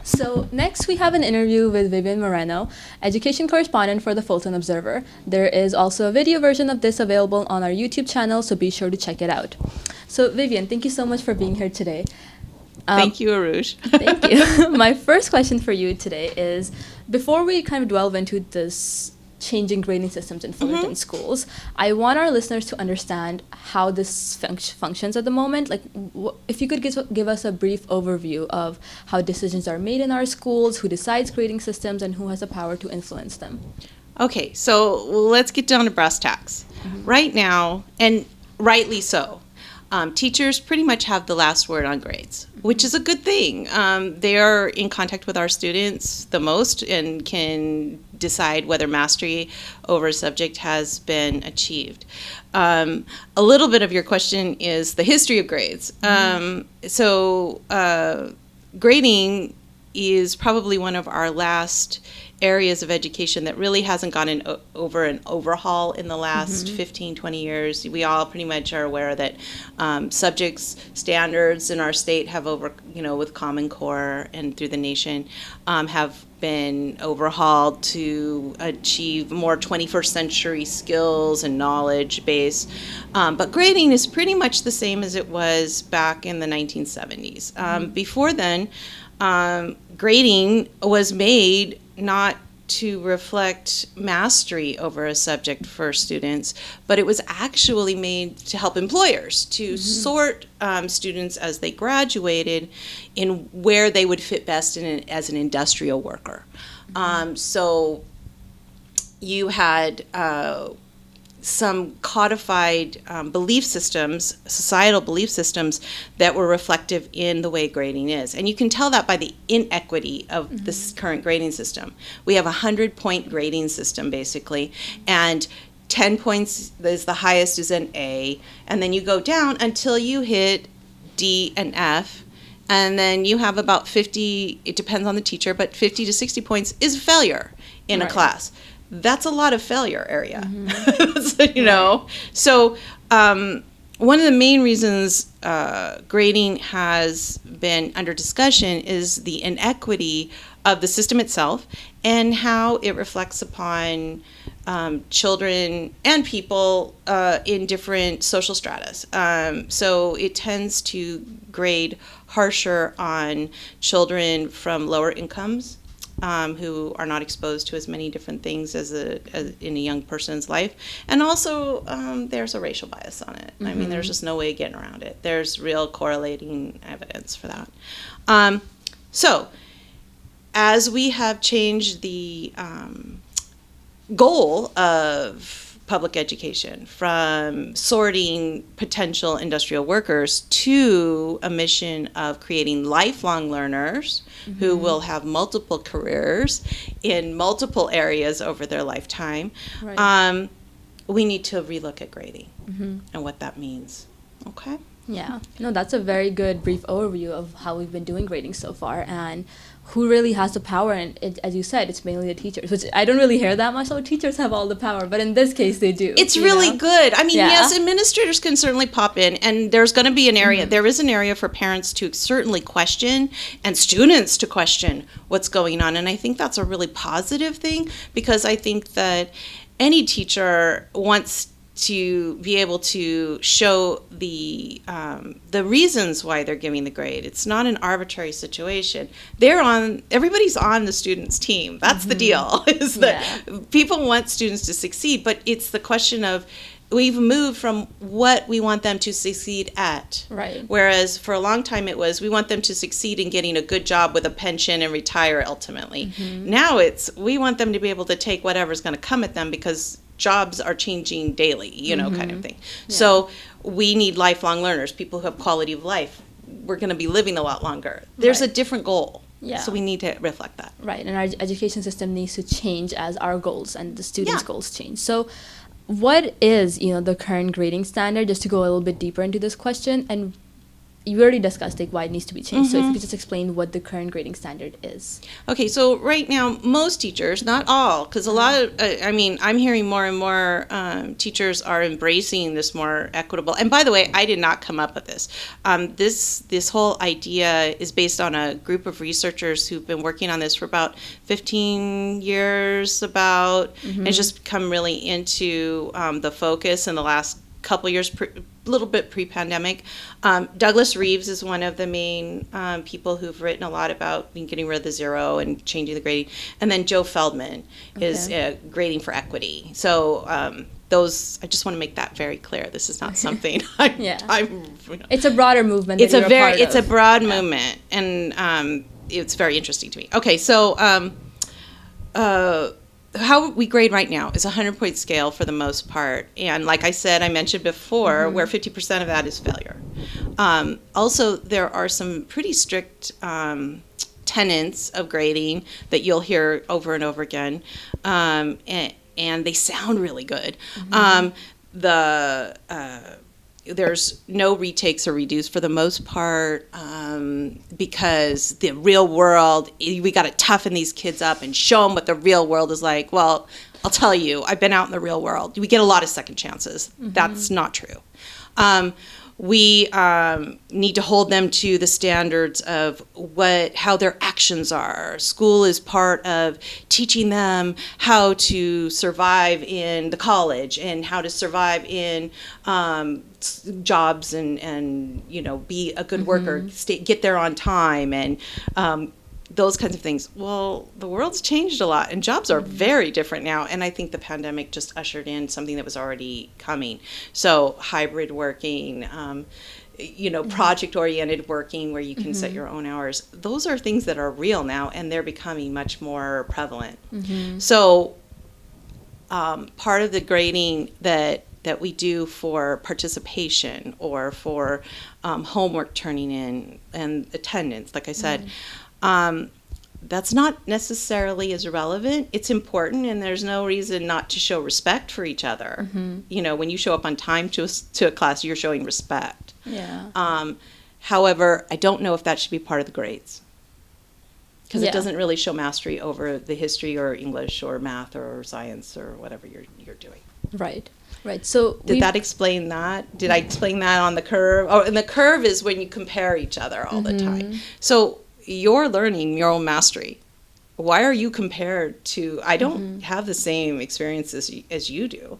So next we have an interview with Vivien Moreno, education correspondent for the Fullerton Observer. There is also a video version of this available on our YouTube channel, so be sure to check it out. So Vivien, thank you so much for being here today. Thank you, Arush. Thank you. My first question for you today is, before we kind of delve into this changing grading systems in Fullerton schools, I want our listeners to understand how this functions at the moment. Like, if you could give us a brief overview of how decisions are made in our schools, who decides grading systems, and who has the power to influence them. Okay, so let's get down to brass tacks. Right now, and rightly so, teachers pretty much have the last word on grades, which is a good thing. They are in contact with our students the most and can decide whether mastery over a subject has been achieved. A little bit of your question is the history of grades. Grading is probably one of our last areas of education that really hasn't gone over an overhaul in the last 15, 20 years. We all pretty much are aware that subjects standards in our state have with Common Core and through the nation, have been overhauled to achieve more 21st century skills and knowledge base. But grading is pretty much the same as it was back in the 1970s. Before then, grading was made not to reflect mastery over a subject for students, but it was actually made to help employers to sort students as they graduated in where they would fit best as an industrial worker. So you had some codified belief systems, societal belief systems that were reflective in the way grading is. And you can tell that by the inequity of this current grading system. We have a 100-point grading system, basically, and 10 points is the highest is an A, and then you go down until you hit D and F, and then you have about 50, it depends on the teacher, but 50 to 60 points is failure in a class. That's a lot of failure area. So, one of the main reasons grading has been under discussion is the inequity of the system itself and how it reflects upon children and people in different social stratas. So it tends to grade harsher on children from lower incomes, who are not exposed to as many different things as in a young person's life. And also, there's a racial bias on it. I mean, there's just no way of getting around it. There's real correlating evidence for that. So, as we have changed the goal of public education from sorting potential industrial workers to a mission of creating lifelong learners who will have multiple careers in multiple areas over their lifetime, we need to relook at grading and what that means. Okay? Yeah. No, that's a very good brief overview of how we've been doing grading so far and who really has the power. And as you said, it's mainly the teachers, which I don't really hear that much. So teachers have all the power, but in this case, they do. It's really good. I mean, yes, administrators can certainly pop in, and there's going to be an area, there is an area for parents to certainly question and students to question what's going on. And I think that's a really positive thing, because I think that any teacher wants to be able to show the reasons why they're giving the grade. It's not an arbitrary situation. Everybody's on the student's team. That's the deal, is that people want students to succeed, but it's the question of, we've moved from what we want them to succeed at. Right. Whereas for a long time it was, we want them to succeed in getting a good job with a pension and retire ultimately. Now it's, we want them to be able to take whatever's going to come at them, because jobs are changing daily, kind of thing. Yeah. So we need lifelong learners, people who have quality of life. We're going to be living a lot longer. There's a different goal. Yeah. So we need to reflect that. Right. And our education system needs to change as our goals and the students' goals change. So what is, the current grading standard, just to go a little bit deeper into this question, and you already discussed like why it needs to be changed. So if you could just explain what the current grading standard is. Okay, so right now, most teachers, not all, because a lot of, I'm hearing more and more teachers are embracing this more equitable. And by the way, I did not come up with this. This whole idea is based on a group of researchers who've been working on this for about 15 years, and it's just come really into the focus in the last couple years, a little bit pre-pandemic. Douglas Reeves is one of the main people who've written a lot about getting rid of the zero and changing the grading. And then Joe Feldman is grading for equity. So those, I just want to make that very clear. This is not something it's a broader movement. It's a broad movement, and it's very interesting to me. Okay, so how we grade right now is a 100-point scale for the most part. And like I mentioned before, where 50% of that is failure. Also, there are some pretty strict tenets of grading that you'll hear over and over again. And they sound really good. There's no retakes or redos for the most part, because the real world, we got to toughen these kids up and show them what the real world is like. Well, I'll tell you, I've been out in the real world. We get a lot of second chances. That's not true. We need to hold them to the standards of how their actions are. School is part of teaching them how to survive in the college and how to survive in jobs and be a good worker, get there on time, and those kinds of things. Well, the world's changed a lot, and jobs are very different now. And I think the pandemic just ushered in something that was already coming. So hybrid working, project-oriented working where you can set your own hours. Those are things that are real now, and they're becoming much more prevalent. So part of the grading that we do for participation or for homework turning in and attendance, like I said, that's not necessarily as relevant. It's important, and there's no reason not to show respect for each other. When you show up on time to a class, you're showing respect. However, I don't know if that should be part of the grades, because it doesn't really show mastery over the history or English or math or science or whatever you're doing. Right. So did that explain that? Did I explain that on the curve? Oh, and the curve is when you compare each other all the time. So you're learning your own mastery. Why are you compared to? I don't have the same experiences as you do.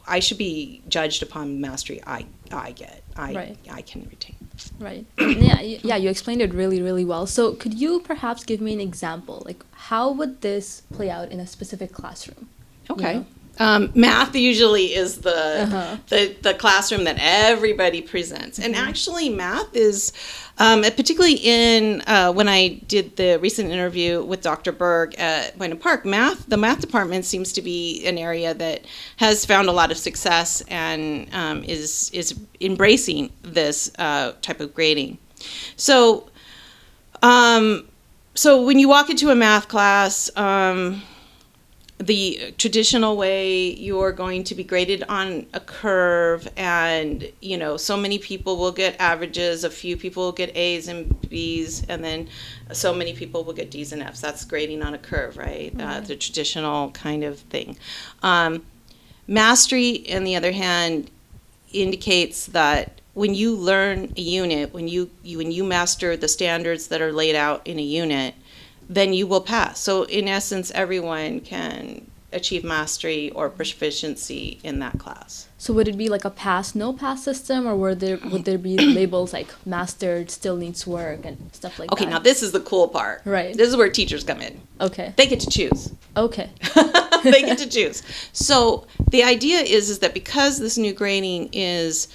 I should be judged upon mastery I get. I can retain. Right. Yeah, you explained it really, really well. So could you perhaps give me an example? Like, how would this play out in a specific classroom? Okay. Math usually is the classroom that everybody presents. And actually math is, particularly in when I did the recent interview with Dr. Berg at Buena Park, the math department seems to be an area that has found a lot of success and is embracing this type of grading. So when you walk into a math class, the traditional way, you're going to be graded on a curve, and so many people will get averages, a few people will get A's and B's, and then so many people will get D's and F's. That's grading on a curve, right? The traditional kind of thing. Mastery, on the other hand, indicates that when you learn a unit, when you master the standards that are laid out in a unit, then you will pass. So in essence, everyone can achieve mastery or proficiency in that class. So would it be like a pass, no pass system, or would there be labels like mastered, still needs work, and stuff like that? Okay, now this is the cool part. Right. This is where teachers come in. Okay. They get to choose. Okay. They get to choose. So the idea is that because this new grading is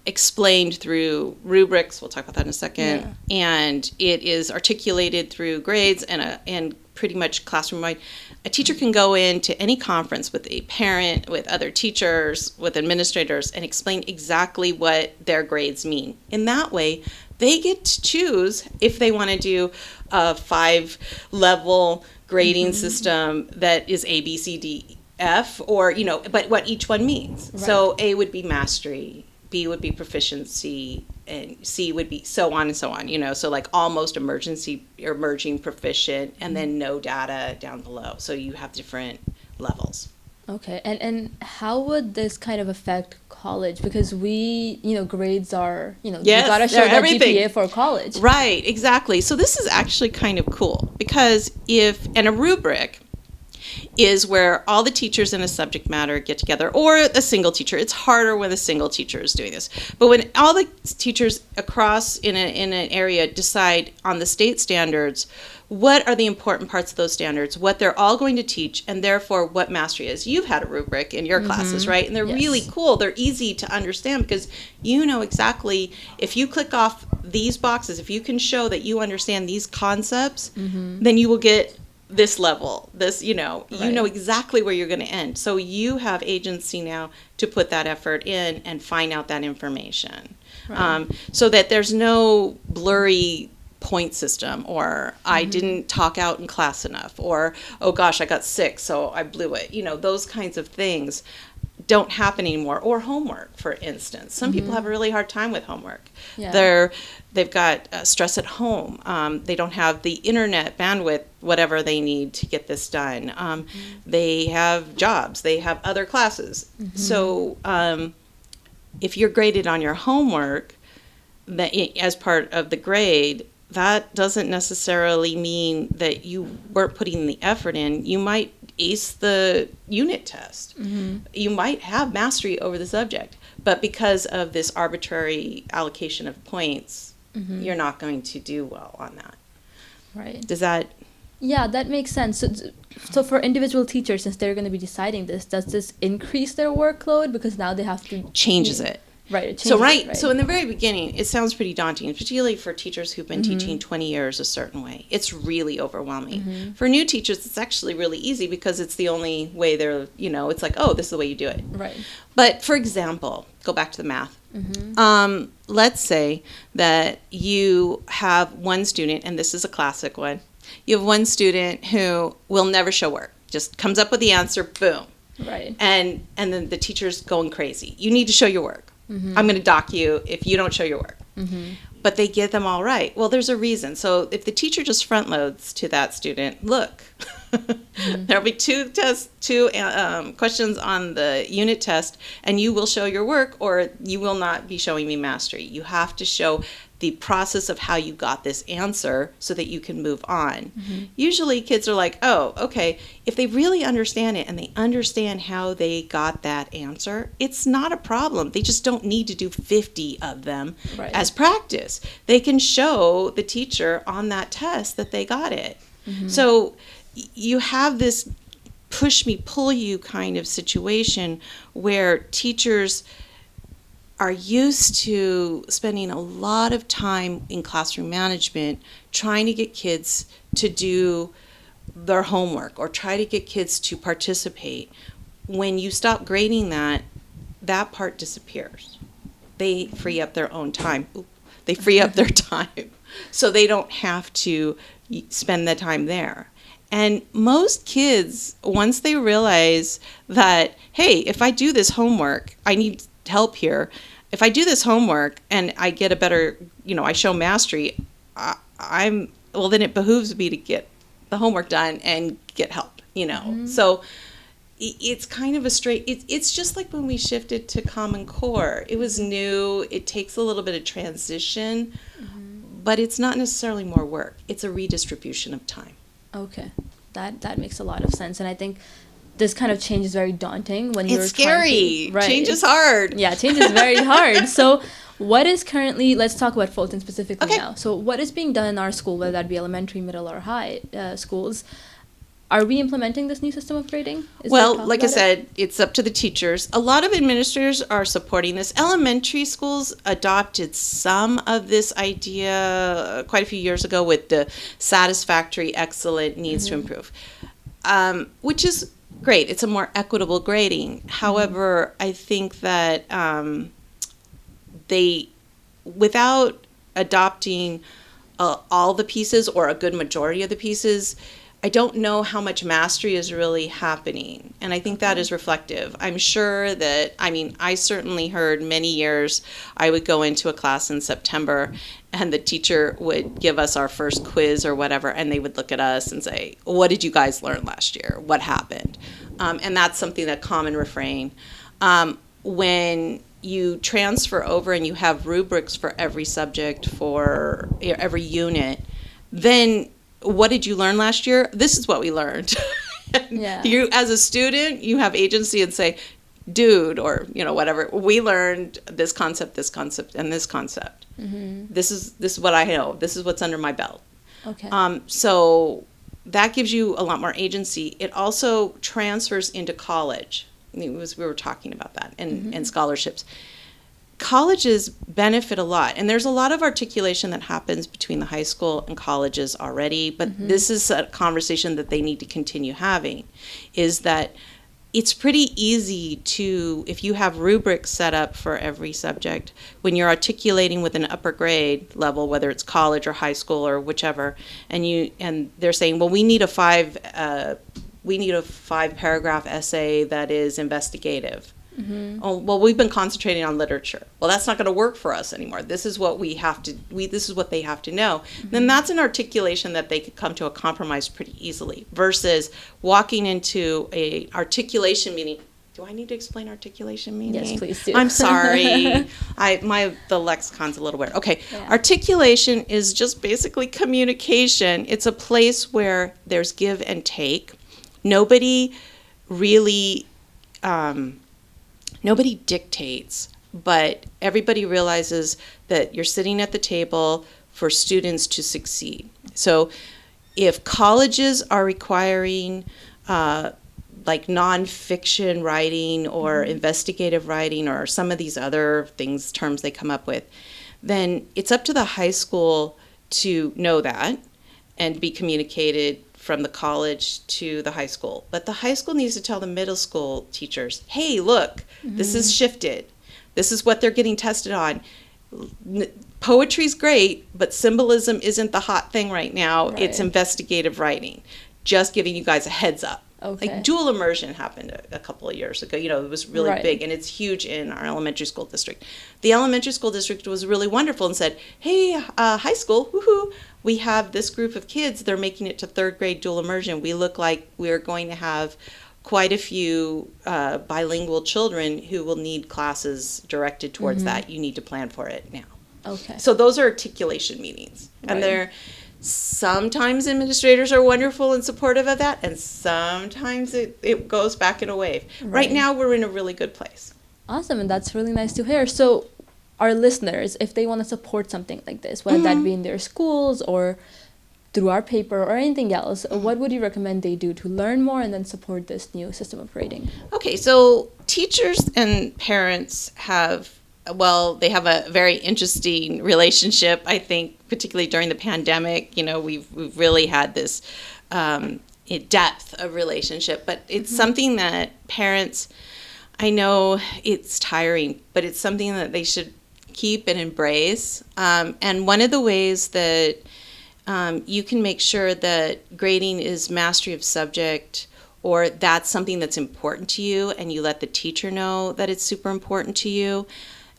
explained through rubrics, we'll talk about that in a second, and it is articulated through grades and pretty much classroom-wide, a teacher can go into any conference with a parent, with other teachers, with administrators, and explain exactly what their grades mean. In that way, they get to choose if they want to do a 5-level grading system that is A, B, C, D, F, or, but what each one means. Right. So A would be mastery, B would be proficiency, and C would be so on and so on, so like almost emerging proficient, and then no data down below. So you have different levels. Okay, and how would this kind of affect college? Because grades are, you gotta show that GPA for college. Right, exactly. So this is actually kind of cool, because and a rubric is where all the teachers in a subject matter get together, or a single teacher. It's harder when a single teacher is doing this. But when all the teachers across in an area decide on the state standards, what are the important parts of those standards, what they're all going to teach, and therefore what mastery is. You've had a rubric in your classes, right? And they're really cool. They're easy to understand, because you know exactly, if you click off these boxes, if you can show that you understand these concepts, then you will get this level, you know exactly where you're going to end. So you have agency now to put that effort in and find out that information. Right. So that there's no blurry point system, or I didn't talk out in class enough, or, oh gosh, I got sick, so I blew it. Those kinds of things don't happen anymore. Or homework, for instance. Some people have a really hard time with homework. Yeah. They've got stress at home. They don't have the internet bandwidth, whatever they need to get this done. They have jobs. They have other classes. So if you're graded on your homework as part of the grade, that doesn't necessarily mean that you weren't putting the effort in. You might ace the unit test. You might have mastery over the subject, but because of this arbitrary allocation of points, you're not going to do well on that. Right. Does that... Yeah, that makes sense. So for individual teachers, since they're going to be deciding this, does this increase their workload? Because now they have to... Changes it. Right. It changes right. So in the very beginning, it sounds pretty daunting, particularly for teachers who've been teaching 20 years a certain way. It's really overwhelming. For new teachers, it's actually really easy, because it's the only way they're, it's like, oh, this is the way you do it. Right. But for example, go back to the math. Let's say that you have one student, and this is a classic one. You have one student who will never show work, just comes up with the answer, boom. Right. And then the teacher's going crazy. You need to show your work. I'm going to dock you if you don't show your work. But they get them all right. Well, there's a reason. So if the teacher just front loads to that student, look, there'll be two questions on the unit test, and you will show your work, or you will not be showing me mastery. You have to show the process of how you got this answer so that you can move on. Usually kids are like, oh, okay, if they really understand it and they understand how they got that answer, it's not a problem. They just don't need to do 50 of them as practice. They can show the teacher on that test that they got it. So you have this push me, pull you kind of situation where teachers are used to spending a lot of time in classroom management trying to get kids to do their homework or try to get kids to participate. When you stop grading that part disappears. They free up their own time. They free up their time so they don't have to spend the time there. And most kids, once they realize that, hey, if I do this homework, I need help here. If I do this homework and I get a better, I show mastery, then it behooves me to get the homework done and get help, So it's kind of it's just like when we shifted to Common Core. It was new. It takes a little bit of transition, but it's not necessarily more work. It's a redistribution of time. Okay, that makes a lot of sense. And I think this kind of change is very daunting when you're scary. Change is hard. Yeah, change is very hard. So what is currently, let's talk about Fullerton specifically now. So what is being done in our school, whether that be elementary, middle, or high schools? Are we implementing this new system of grading? Well, like I said, it's up to the teachers. A lot of administrators are supporting this. Elementary schools adopted some of this idea quite a few years ago with the satisfactory, excellent, needs to improve, which is great. It's a more equitable grading. However, I think that without adopting all the pieces or a good majority of the pieces, I don't know how much mastery is really happening. And I think that is reflective. I'm sure that, I certainly heard many years I would go into a class in September and the teacher would give us our first quiz or whatever, and they would look at us and say, what did you guys learn last year? What happened? And that's something, that common refrain. When you transfer over and you have rubrics for every subject, for every unit, then what did you learn last year? This is what we learned. Yeah. You, as a student, you have agency and say, dude, or whatever, we learned this concept, and this concept. Mm-hmm. This is what I know. This is what's under my belt. Okay. So that gives you a lot more agency. It also transfers into college. We were talking about that, and scholarships. Colleges benefit a lot, and there's a lot of articulation that happens between the high school and colleges already, but this is a conversation that they need to continue having, is that it's pretty easy to, if you have rubrics set up for every subject, when you're articulating with an upper grade level, whether it's college or high school or whichever, and they're saying, well, we need a five paragraph essay that is investigative. Mm-hmm. Oh, well, we've been concentrating on literature. Well, that's not going to work for us anymore. This is what we have to. This is what they have to know. Mm-hmm. Then that's an articulation that they could come to a compromise pretty easily. Versus walking into a articulation meeting. Do I need to explain articulation meaning? Yes, please do. I'm sorry. The lexicon's a little weird. Okay, yeah. Articulation is just basically communication. It's a place where there's give and take. Nobody really. Nobody dictates, but everybody realizes that you're sitting at the table for students to succeed. So if colleges are requiring like nonfiction writing or investigative writing or some of these other terms they come up with, then it's up to the high school to know that and be communicated from the college to the high school. But the high school needs to tell the middle school teachers, hey, look, this is shifted. This is what they're getting tested on. Poetry's great, but symbolism isn't the hot thing right now. Right. It's investigative writing. Just giving you guys a heads up. Okay. Like dual immersion happened a couple of years ago. It was really big, and it's huge in our elementary school district. The elementary school district was really wonderful and said, hey, high school, woohoo, we have this group of kids. They're making it to third grade dual immersion. We look like we're going to have quite a few bilingual children who will need classes directed towards that. You need to plan for it now. Okay. So those are articulation meetings. Right. And they're sometimes administrators are wonderful and supportive of that, and sometimes it goes back in a wave. Right now, we're in a really good place. Awesome, and that's really nice to hear. So our listeners, if they want to support something like this, whether that be in their schools or through our paper or anything else, what would you recommend they do to learn more and then support this new system of grading? Okay, so teachers and parents have a very interesting relationship, I think, particularly during the pandemic. We've really had this depth of relationship, but it's something that parents, I know it's tiring, but it's something that they should keep and embrace. And one of the ways that you can make sure that grading is mastery of subject, or that's something that's important to you, and you let the teacher know that it's super important to you,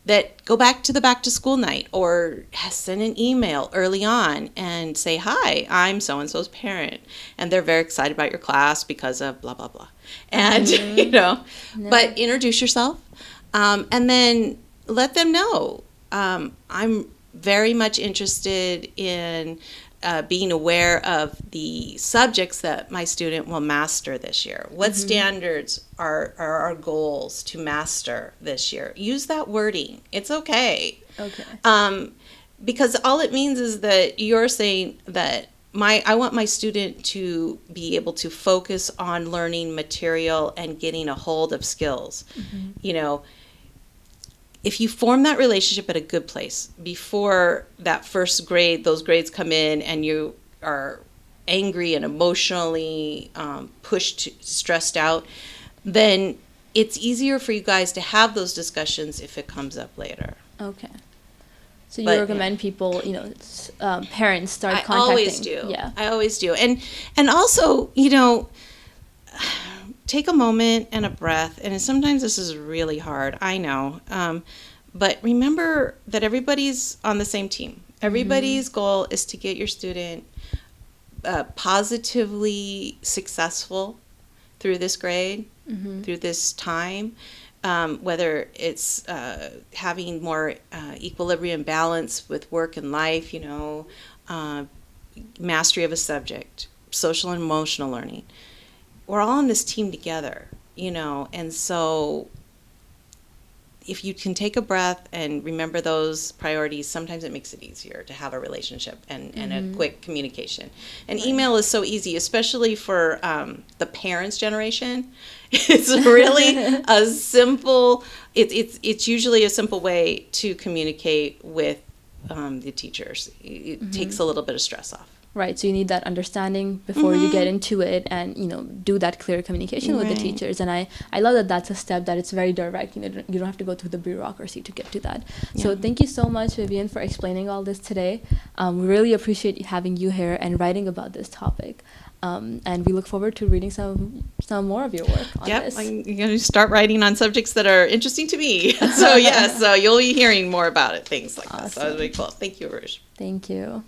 that go back to the back to school night or send an email early on and say, hi, I'm so-and-so's parent, and they're very excited about your class because of blah, blah, blah. And, but introduce yourself, and then let them know. I'm very much interested in being aware of the subjects that my student will master this year. What standards are our goals to master this year? Use that wording. It's okay. Okay. Because all it means is that you're saying that I want my student to be able to focus on learning material and getting a hold of skills. If you form that relationship at a good place before that first grade, those grades come in and you are angry and emotionally pushed, stressed out, then it's easier for you guys to have those discussions if it comes up later. Okay. So you recommend people, parents start contacting. I always do. Yeah. I always do. And also, take a moment and a breath. And sometimes this is really hard. I know. But remember that everybody's on the same team. Everybody's goal is to get your student positively successful through this grade, through this time. Whether it's having more equilibrium balance with work and life, mastery of a subject, social and emotional learning. We're all on this team together, and so if you can take a breath and remember those priorities, sometimes it makes it easier to have a relationship and a quick communication. And email is so easy, especially for the parents' generation. It's really a simple, it's usually a simple way to communicate with the teachers. It takes a little bit of stress off. Right, so you need that understanding before you get into it and, do that clear communication with the teachers. And I love that that's a step that it's very direct. You don't have to go through the bureaucracy to get to that. Yeah. So thank you so much, Vivien, for explaining all this today. We really appreciate having you here and writing about this topic. And we look forward to reading some more of your work on this. I'm going to start writing on subjects that are interesting to me. So, so you'll be hearing more about it, things like that. So that was really cool. Thank you, Arush. Thank you.